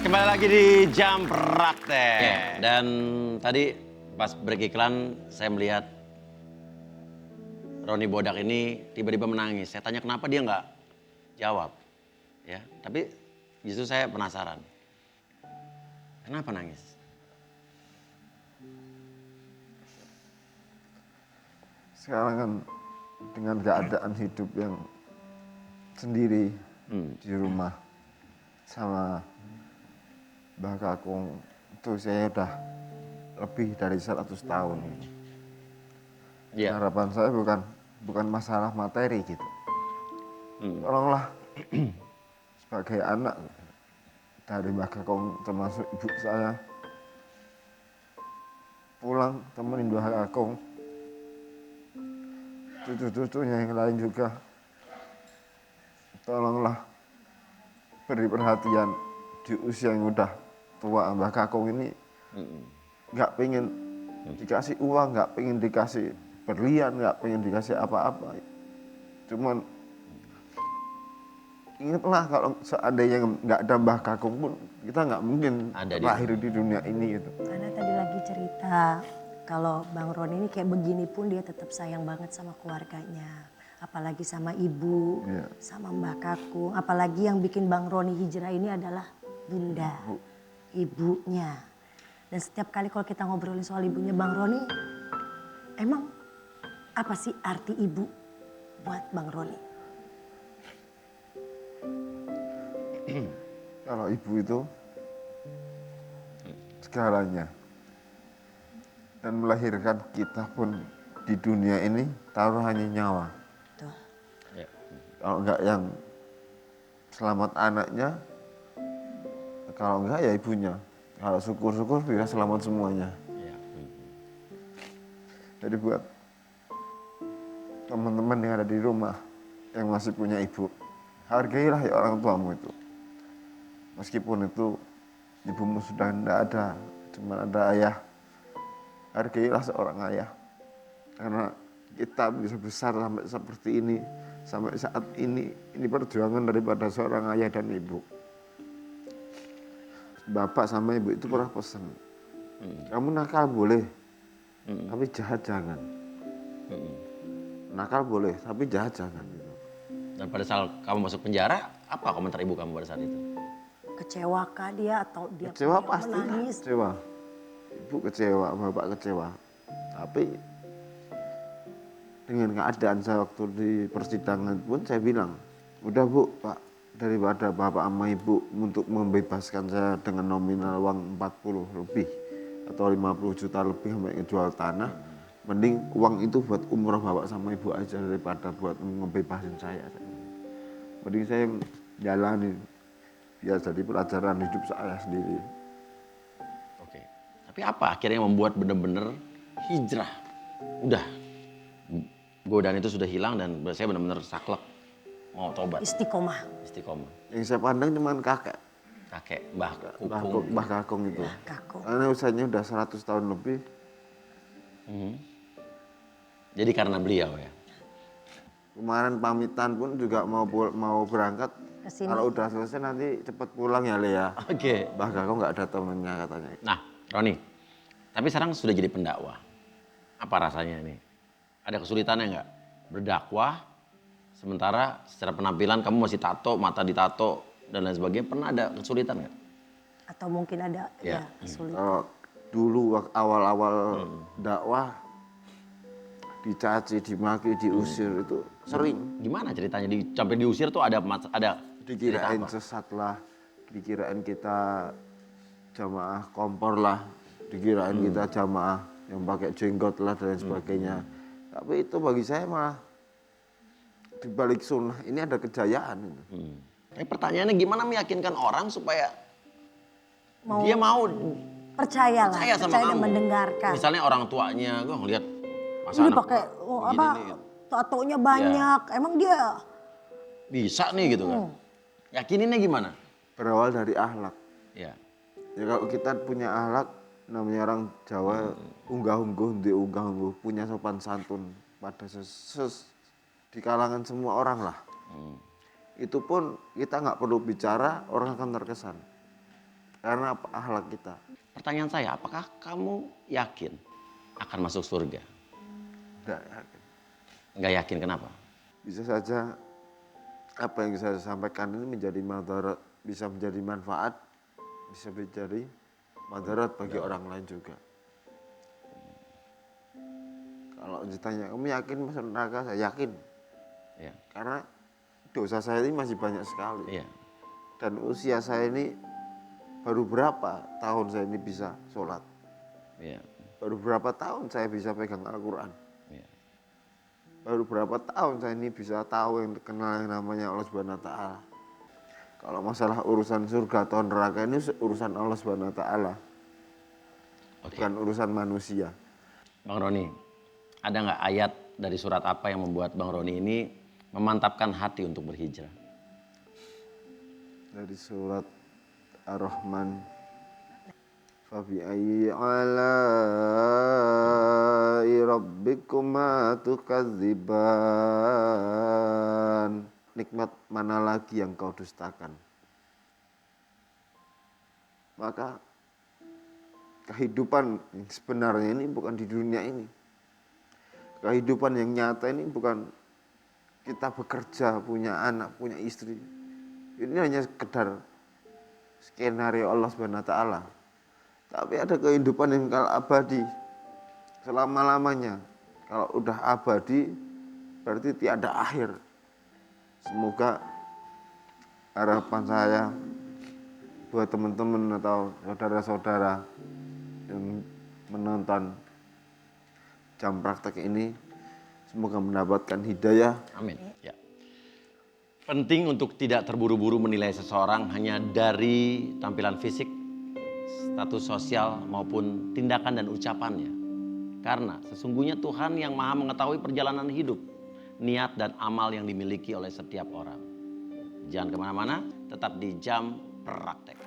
Kembali lagi di Jam Praktek. Ya, dan tadi pas break iklan saya melihat Roni Bodak ini tiba-tiba menangis. Saya tanya kenapa dia nggak jawab. Ya, tapi justru saya penasaran. Kenapa nangis? Sekarang kan dengan keadaan hidup yang sendiri di rumah sama Mbah Kakung itu saya udah lebih dari 100 tahun. Ya. Harapan saya bukan masalah materi gitu. Tolonglah sebagai anak dari Mbah Kakung termasuk ibu saya pulang temenin Mbah Kakung, cucu-cucunya yang lain juga tolonglah beri perhatian di usia yang udah tua. Mbah Kakung ini nggak pengen dikasih uang, nggak pengen dikasih berlian, nggak pengen dikasih apa-apa. Cuman ingatlah kalau seandainya nggak ada Mbah Kakung pun kita nggak mungkin lahir di dunia ini gitu. Karena tadi lagi cerita kalau Bang Roni ini kayak begini pun dia tetap sayang banget sama keluarganya. Apalagi sama ibu, sama Mbah Kakung. Apalagi yang bikin Bang Roni hijrah ini adalah bunda, ibunya. Dan setiap kali kalau kita ngobrolin soal ibunya Bang Roni, emang apa sih arti ibu buat Bang Roni? Kalau ibu itu segalanya. Dan melahirkan kita pun di dunia ini taruhannya nyawa. Betul. Ya. Kalau enggak yang selamat anaknya, kalau enggak ya ibunya. Kalau syukur-syukur bisa selamat semuanya. Ya. Jadi buat teman-teman yang ada di rumah yang masih punya ibu, hargailah ya orang tuamu itu. Meskipun itu ibumu sudah tidak ada, cuma ada ayah. Hargailah seorang ayah. Karena kita bisa besar sampai seperti ini, sampai saat ini perjuangan daripada seorang ayah dan ibu. Bapak sama ibu itu pernah pesan, kamu nakal boleh, tapi jahat jangan. Nakal boleh, tapi jahat jangan. Gitu. Dan pada saat kamu masuk penjara, apa komentar ibu kamu pada saat itu? Kecewa kah dia atau dia Kecewa dia pasti menangis? kecewa. Ibu kecewa, bapak kecewa. Tapi dengan keadaan saya waktu di persidangan pun saya bilang, udah bu, pak, daripada bapak sama ibu untuk membebaskan saya dengan nominal uang 40 lebih atau 50 juta lebih sampai ngejual tanah, mending uang itu buat umroh bapak sama ibu aja daripada buat ngebebasin saya. Mending saya jalanin biar jadi pelajaran hidup saya sendiri. Oke. Tapi apa akhirnya yang membuat benar-benar hijrah? Udah, godaan itu sudah hilang dan saya benar-benar saklek mau tobat. Istiqomah. Istiqomah. Yang saya pandang cuma kakek. Kakek, Mbah Kakung itu. Kakung. Karena usianya udah 100 tahun lebih. Jadi karena beliau ya? Kemarin pamitan pun juga mau berangkat. Kesini. Kalau udah selesai nanti cepet pulang ya Lea. Oke. Mbah Kakung nggak ada temennya katanya. Nah, Roni, tapi sekarang sudah jadi pendakwah. Apa rasanya nih? Ada kesulitannya nggak? Berdakwah, sementara secara penampilan kamu masih tato, mata ditato, dan lain sebagainya. Pernah ada kesulitan nggak? Atau mungkin ada Ya. kesulitan. Kalau dulu awal-awal dakwah dicaci, dimaki, diusir itu sering. Gimana ceritanya? Sampai diusir tuh ada cerita Dikirain apa? sesat lah, dikirain kita jamaah kompor lah, dikirain kita jamaah yang pakai jenggot lah dan lain sebagainya. Tapi itu bagi saya malah dibalik sunnah ini ada kejayaan. Tapi pertanyaannya gimana meyakinkan orang supaya Mau dia mau percaya sama dan kamu? mendengarkan. Misalnya orang tuanya, gue ngeliat masa Ini anak pakai begini nih, tatonya banyak. Emang dia bisa nih gitu kan? Yakininnya gimana? Berawal dari akhlak. Ya. Ya kalau kita punya akhlak, namanya orang Jawa unggah-ungguh, unggah-ungguh, punya sopan santun pada di kalangan semua orang lah. Itu pun kita nggak perlu bicara, orang akan terkesan. Karena apa? Akhlak kita. Pertanyaan saya, apakah kamu yakin akan masuk surga? Tidak yakin. Nggak yakin, kenapa? Bisa saja apa yang saya sampaikan ini menjadi madarat, bisa menjadi manfaat, bisa menjadi madarat bagi orang lain juga. Kalau ditanya, kamu yakin masuk neraka? Saya yakin. Iya. Karena dosa saya ini masih banyak sekali. Iya. Dan usia saya ini baru berapa tahun saya ini bisa sholat. Iya. Baru berapa tahun saya bisa pegang Al-Quran. Iya. Baru berapa tahun saya ini bisa tahu yang kenal yang namanya Allah Subhanahu wa Ta'ala. Kalau masalah urusan surga atau neraka ini urusan Allah Subhanahu wa Ta'ala. Oke. Bukan urusan manusia. Bang Roni, ada nggak ayat dari surat apa yang membuat Bang Roni ini memantapkan hati untuk berhijrah? Dari surat Ar-Rahman. Fabi ayyi ala'i rabbikuma tukadziban. Nikmat mana lagi yang kau dustakan? Maka kehidupan yang sebenarnya ini bukan di dunia ini. Kehidupan yang nyata ini bukan kita bekerja, punya anak, punya istri. Ini hanya sekedar skenario Allah Subhanahu wa Ta'ala. Tapi ada kehidupan yang kekal abadi selama-lamanya. Kalau udah abadi berarti tiada akhir. Semoga harapan saya buat teman-teman atau saudara-saudara yang menonton jam praktek ini semoga mendapatkan hidayah. Amin. Ya. Penting untuk tidak terburu-buru menilai seseorang hanya dari tampilan fisik, status sosial maupun tindakan dan ucapannya. Karena sesungguhnya Tuhan yang Maha mengetahui perjalanan hidup, niat dan amal yang dimiliki oleh setiap orang. Jangan kemana-mana, tetap di Jam Praktek.